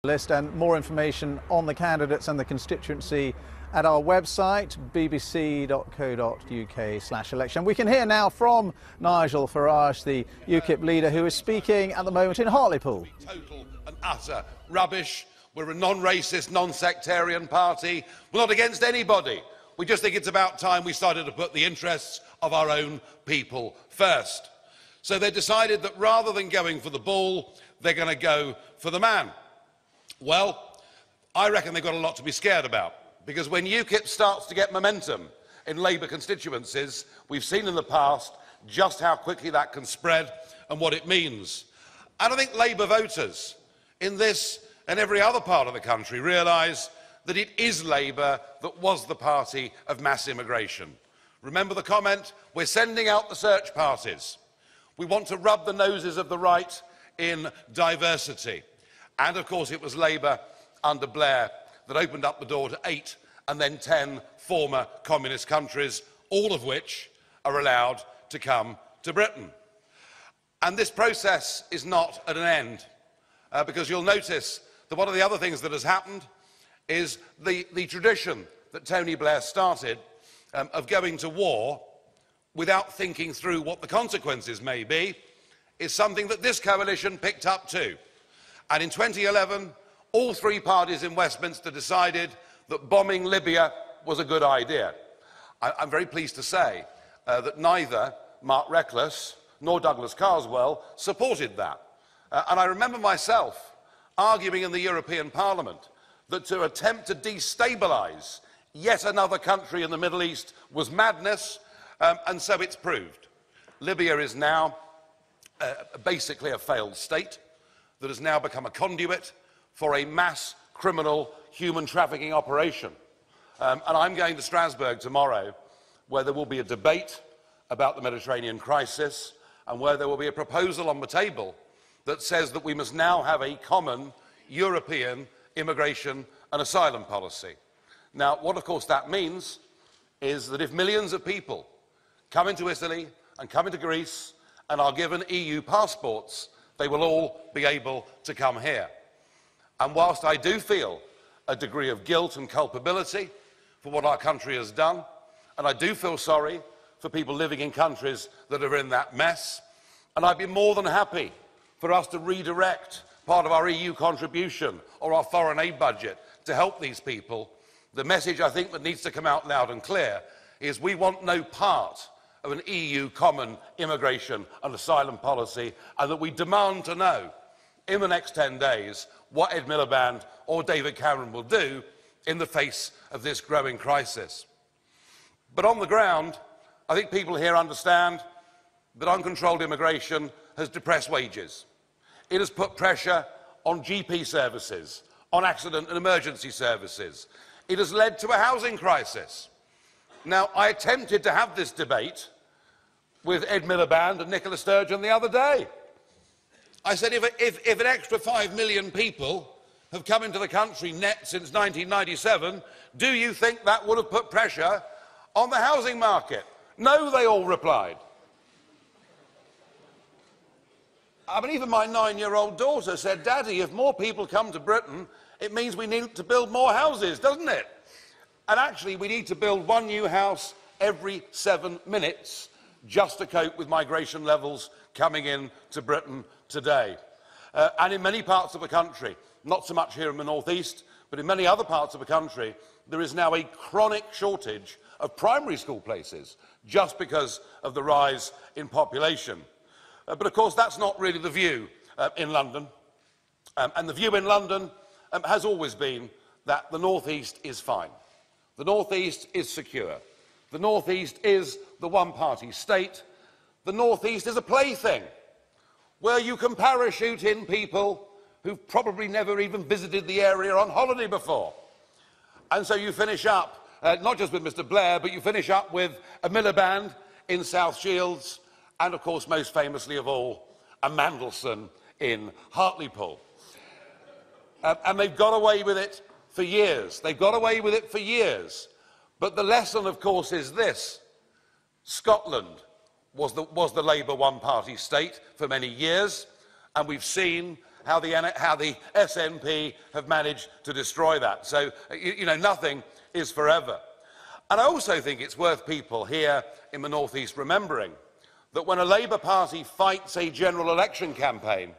List and more information on the candidates and the constituency at our website, bbc.co.uk/election. We can hear now from Nigel Farage, the UKIP leader, who is speaking at the moment in Hartlepool. Total and utter rubbish. We're a non-racist, non-sectarian party. We're not against anybody. We just think it's about time we started to put the interests of our own people first. So they decided that rather than going for the ball, they're going to go for the man. Well, I reckon they've got a lot to be scared about, because when UKIP starts to get momentum in Labour constituencies, we've seen in the past just how quickly that can spread and what it means. And I think Labour voters in this and every other part of the country realise that it is Labour that was the party of mass immigration. Remember the comment, we're sending out the search parties. We want to rub the noses of the right in diversity. And, of course, it was Labour under Blair that opened up the door to 8 and then 10 former communist countries, all of which are allowed to come to Britain. And this process is not at an end, because you'll notice that one of the other things that has happened is the tradition that Tony Blair started of going to war without thinking through what the consequences may be is something that this coalition picked up too. And in 2011, all three parties in Westminster decided that bombing Libya was a good idea. I'm very pleased to say that neither Mark Reckless nor Douglas Carswell supported that. And I remember myself arguing in the European Parliament that to attempt to destabilise yet another country in the Middle East was madness, and so it's proved. Libya is now basically a failed state that has now become a conduit for a mass criminal human trafficking operation. And I'm going to Strasbourg tomorrow, where there will be a debate about the Mediterranean crisis and where there will be a proposal on the table that says that we must now have a common European immigration and asylum policy. Now, what of course that means is that if millions of people come into Italy and come into Greece and are given EU passports, they will all be able to come here. And whilst I do feel a degree of guilt and culpability for what our country has done, and I do feel sorry for people living in countries that are in that mess, and I'd be more than happy for us to redirect part of our EU contribution or our foreign aid budget to help these people, the message I think that needs to come out loud and clear is we want no part of an EU common immigration and asylum policy, and that we demand to know in the next 10 days what Ed Miliband or David Cameron will do in the face of this growing crisis. But on the ground, I think people here understand that uncontrolled immigration has depressed wages. It has put pressure on GP services, on accident and emergency services. It has led to a housing crisis. Now, I attempted to have this debate with Ed Miliband and Nicola Sturgeon the other day. I said, if an extra 5 million people have come into the country net since 1997, do you think that would have put pressure on the housing market? No, they all replied. I mean, even my 9-year-old daughter said, Daddy, if more people come to Britain, it means we need to build more houses, doesn't it? And actually, we need to build one new house every 7 minutes just to cope with migration levels coming in to Britain today. And in many parts of the country, not so much here in the northeast, but in many other parts of the country, there is now a chronic shortage of primary school places just because of the rise in population. But of course, that's not really the view in London. And the view in London has always been that the northeast is fine. The northeast is secure. The northeast is the one-party state. The northeast is a plaything where you can parachute in people who've probably never even visited the area on holiday before. And so you finish up, not just with Mr Blair, but you finish up with a Miliband in South Shields, and of course, most famously of all, a Mandelson in Hartlepool. And they've got away with it for years. They've got away with it for years. But the lesson, of course, is this. Scotland was the Labour one-party state for many years, and we've seen how the SNP have managed to destroy that. So, you know, nothing is forever. And I also think it's worth people here in the North East remembering that when a Labour Party fights a general election campaign,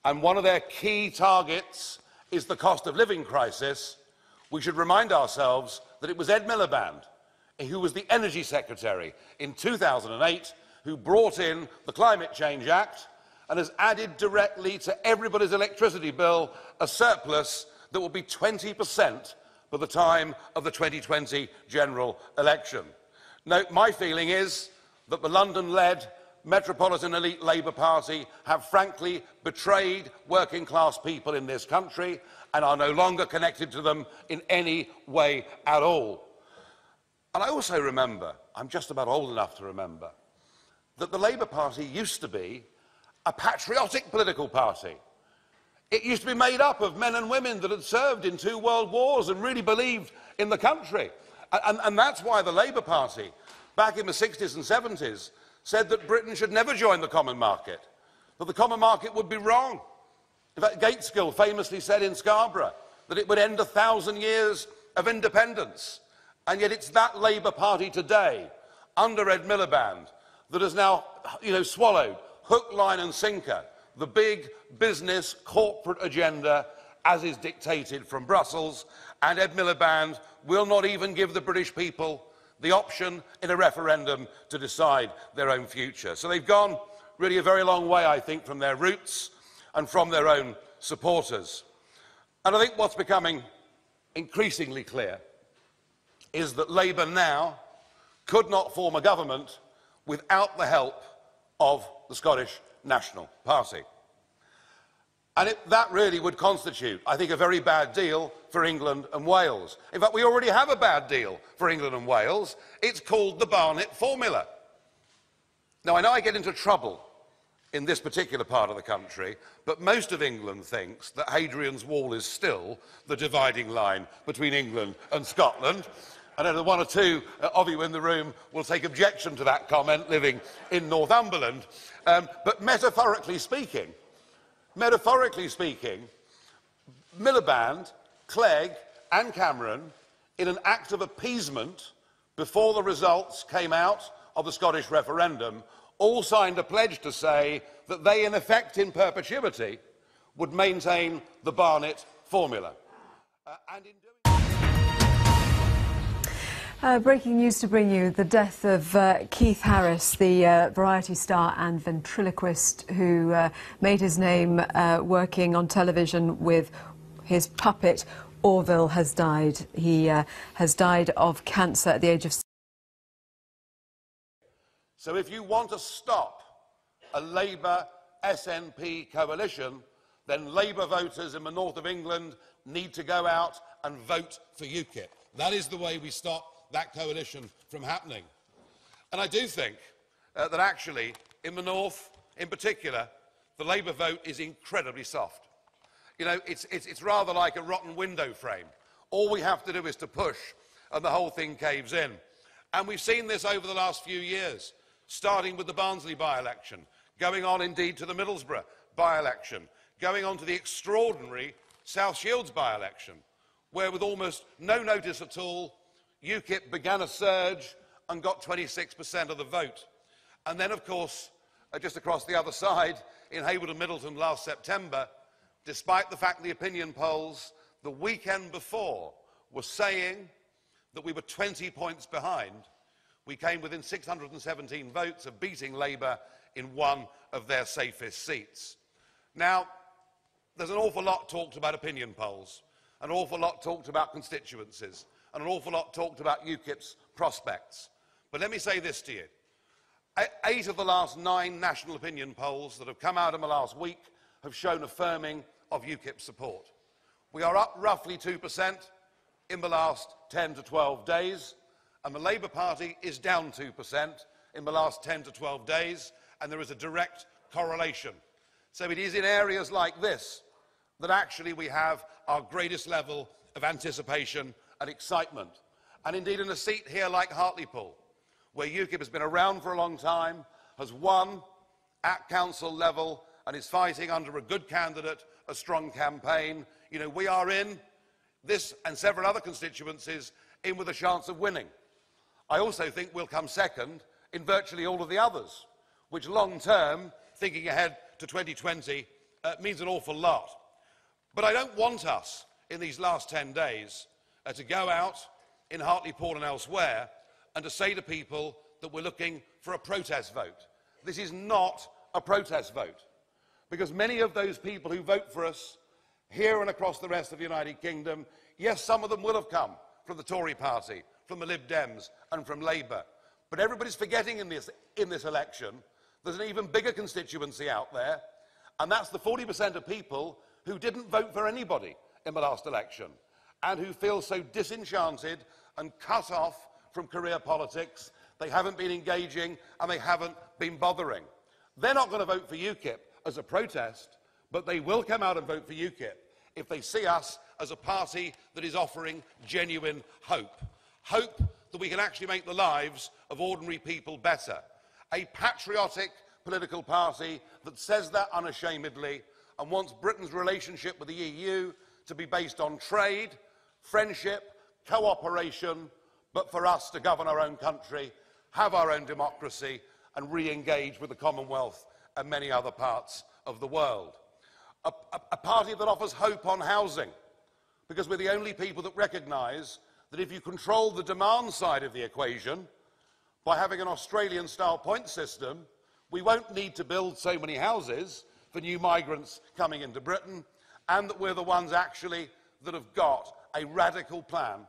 and one of their key targets is the cost of living crisis, we should remind ourselves that it was Ed Miliband, who was the Energy Secretary in 2008, who brought in the Climate Change Act and has added directly to everybody's electricity bill a surplus that will be 20% by the time of the 2020 general election. Now, my feeling is that the London-led Metropolitan Elite Labour Party have frankly betrayed working class people in this country and are no longer connected to them in any way at all. And I also remember, I'm just about old enough to remember, that the Labour Party used to be a patriotic political party. It used to be made up of men and women that had served in 2 world wars and really believed in the country. And that's why the Labour Party, back in the 60s and 70s, said that Britain should never join the common market, that the common market would be wrong. In fact, Gateskill famously said in Scarborough that it would end 1,000 years of independence. And yet it's that Labour Party today, under Ed Miliband, that has now, swallowed hook, line and sinker the big business corporate agenda as is dictated from Brussels, and Ed Miliband will not even give the British people the option in a referendum to decide their own future. So they've gone really a very long way, I think, from their roots and from their own supporters. And I think what's becoming increasingly clear is that Labour now could not form a government without the help of the Scottish National Party. And that really would constitute, I think, a very bad deal for England and Wales. In fact, we already have a bad deal for England and Wales. It's called the Barnett Formula. Now, I know I get into trouble in this particular part of the country, but most of England thinks that Hadrian's Wall is still the dividing line between England and Scotland. I know that 1 or 2 of you in the room will take objection to that comment living in Northumberland. But metaphorically speaking, Miliband, Clegg and Cameron, in an act of appeasement before the results came out of the Scottish referendum, all signed a pledge to say that they, in effect, in perpetuity, would maintain the Barnett Formula. And in doing breaking news to bring you: the death of Keith Harris, the variety star and ventriloquist who made his name working on television with his puppet Orville, has died. He has died of cancer at the age of... So if you want to stop a Labour SNP coalition, then Labour voters in the north of England need to go out and vote for UKIP. That is the way we stop that coalition from happening. And I do think that actually, in the north in particular, the Labour vote is incredibly soft. You know, it's rather like a rotten window frame. All we have to do is to push and the whole thing caves in. And we've seen this over the last few years, starting with the Barnsley by-election, going on indeed to the Middlesbrough by-election, going on to the extraordinary South Shields by-election, where with almost no notice at all, UKIP began a surge and got 26% of the vote. And then, of course, just across the other side, in Hayward and Middleton last September, despite the fact the opinion polls the weekend before were saying that we were 20 points behind, we came within 617 votes of beating Labour in one of their safest seats. Now, there's an awful lot talked about opinion polls, an awful lot talked about constituencies, and an awful lot talked about UKIP's prospects. But let me say this to you. 8 of the last 9 national opinion polls that have come out in the last week have shown a firming of UKIP support. We are up roughly 2% in the last 10 to 12 days, and the Labour Party is down 2% in the last 10 to 12 days, and there is a direct correlation. So it is in areas like this that actually we have our greatest level of anticipation and excitement. And indeed in a seat here like Hartlepool, where UKIP has been around for a long time, has won at council level and is fighting under a good candidate, a strong campaign. You know, we are in this and several other constituencies in with a chance of winning. I also think we'll come second in virtually all of the others, which long term, thinking ahead to 2020, means an awful lot. But I don't want us, in these last 10 days, to go out in Hartlepool and elsewhere and to say to people that we're looking for a protest vote. This is not a protest vote, because many of those people who vote for us here and across the rest of the United Kingdom, yes, some of them will have come from the Tory party, from the Lib Dems and from Labour. But everybody's forgetting in this election there's an even bigger constituency out there, and that's the 40% of people who didn't vote for anybody in the last election and who feel so disenchanted and cut off from career politics. They haven't been engaging and they haven't been bothering. They're not going to vote for UKIP as a protest, but they will come out and vote for UKIP if they see us as a party that is offering genuine hope. Hope that we can actually make the lives of ordinary people better. A patriotic political party that says that unashamedly and wants Britain's relationship with the EU to be based on trade, friendship, cooperation, but for us to govern our own country, have our own democracy and re-engage with the Commonwealth and many other parts of the world. A party that offers hope on housing, because we're the only people that recognise that if you control the demand side of the equation by having an Australian-style point system, we won't need to build so many houses for new migrants coming into Britain, and that we're the ones actually that have got a radical plan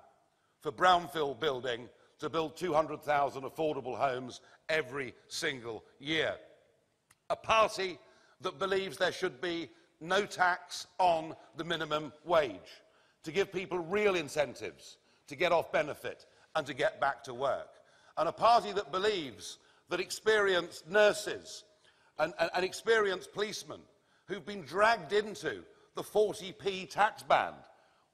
for brownfield building to build 200,000 affordable homes every single year. A party that believes there should be no tax on the minimum wage, to give people real incentives to get off benefit and to get back to work. And a party that believes that experienced nurses and experienced policemen who've been dragged into the 40p tax band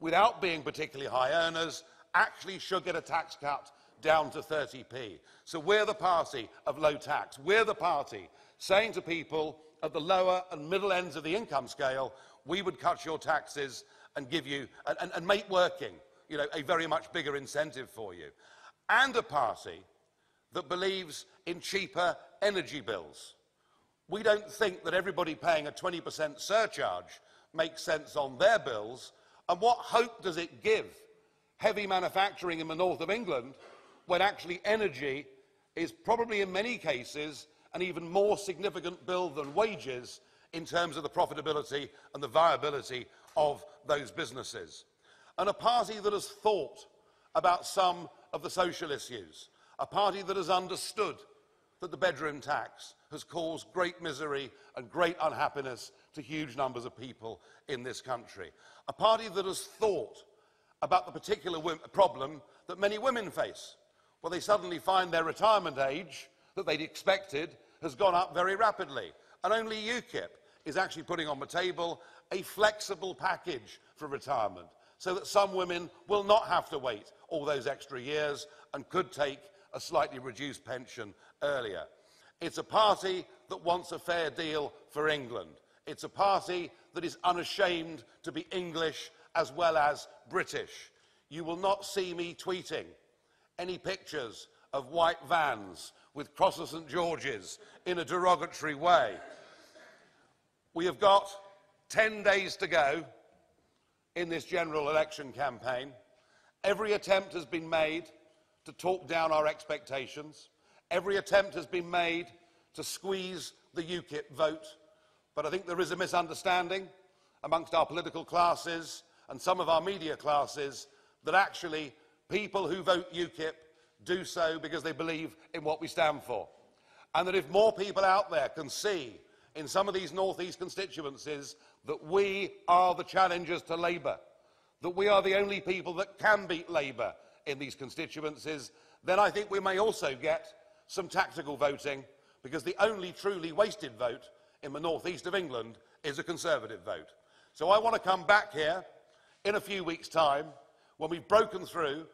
without being particularly high earners actually should get a tax cut down to 30p. So we're the party of low tax. We're the party saying to people at the lower and middle ends of the income scale, we would cut your taxes and give you, and make working, you know, a very much bigger incentive for you. And a party that believes in cheaper energy bills. We don't think that everybody paying a 20% surcharge makes sense on their bills. And what hope does it give heavy manufacturing in the north of England when actually energy is probably in many cases an even more significant bill than wages in terms of the profitability and the viability of those businesses? And a party that has thought about some of the social issues, a party that has understood that the bedroom tax has caused great misery and great unhappiness to huge numbers of people in this country, a party that has thought about the particular problem that many women face, where they suddenly find their retirement age that they'd expected has gone up very rapidly. And only UKIP is actually putting on the table a flexible package for retirement, so that some women will not have to wait all those extra years and could take a slightly reduced pension earlier. It's a party that wants a fair deal for England. It's a party that is unashamed to be English as well as British. You will not see me tweeting any pictures of white vans with crosses of St George's in a derogatory way. We have got 10 days to go in this general election campaign. Every attempt has been made to talk down our expectations. Every attempt has been made to squeeze the UKIP vote. But I think there is a misunderstanding amongst our political classes and some of our media classes that actually people who vote UKIP do so because they believe in what we stand for. And that if more people out there can see in some of these North East constituencies that we are the challengers to Labour, that we are the only people that can beat Labour in these constituencies, then I think we may also get some tactical voting, because the only truly wasted vote in the North East of England is a Conservative vote. So I want to come back here in a few weeks' time, when we've broken through,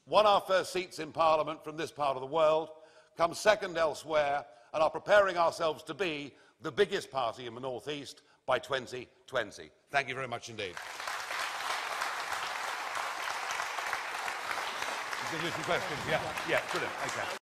won our first seats in Parliament from this part of the world, come second elsewhere, and are preparing ourselves to be the biggest party in the North East by 2020. Thank you very much indeed. You can do some questions, yeah, brilliant, okay.